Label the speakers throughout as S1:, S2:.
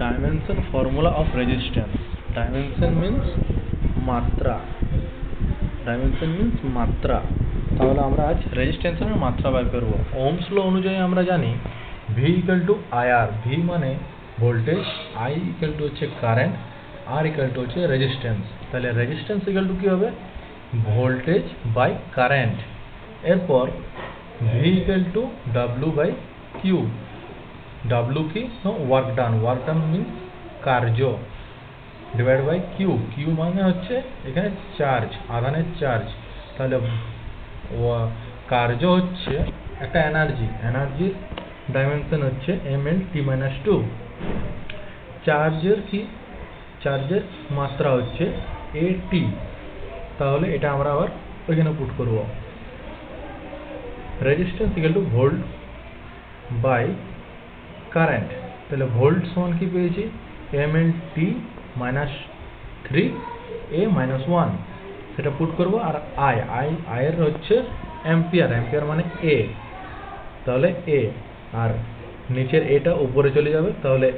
S1: dimension formula of resistance. Dimension means মাত্রা, dimension means মাত্রা। তাহলে আমরা আজ রেজিস্ট্যান্সের মাত্রা বের করব। ওহমস ল অনুযায়ী আমরা জানি V equal to IR, V মানে ভোল্টেজ, I ইকুয়াল টু হচ্ছে কারেন্ট, R ইকুয়াল টু হচ্ছে রেজিস্ট্যান্স। তাহলে রেজিস্ট্যান্স ইকুয়াল টু কি হবে? Voltage by current. এরপর V equal to W by Q। W কি? Work done, work done means কার্য, divide by Q, Q মানে হচ্ছে এখানে চার্জ, আধানের চার্জ। তাহলে কার্য হচ্ছে একটা এনার্জি, এনার্জির ডাইমেনশন হচ্ছে mL/t-2। চার্জের কি? চার্জের মাত্রা হচ্ছে AT। তাহলে এটা আমরা আবার ওইখানে পুট করব। Resistance equal to volt by current. তাহলে ভোল্ট সমান কি পেয়েছি? mL/t-3A-1, সেটা পুট করব। আর আই এর হচ্ছে অ্যাম্পিয়ার, অ্যাম্পিয়ার মানে এ। তাহলে এ, আর নিচের এটা উপরে চলে যাবে, তাহলে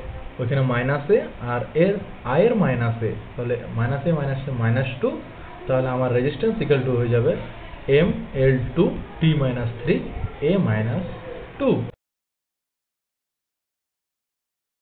S1: ওইখানে মাইনাস এ, আর এর আই এর মাইনাস এ, তাহলে মাইনাস এ মাইনাস এ -2। তাহলে আমার রেজিস্ট্যান্স ইকুয়াল টু হয়ে যাবে mL/t-3A-2।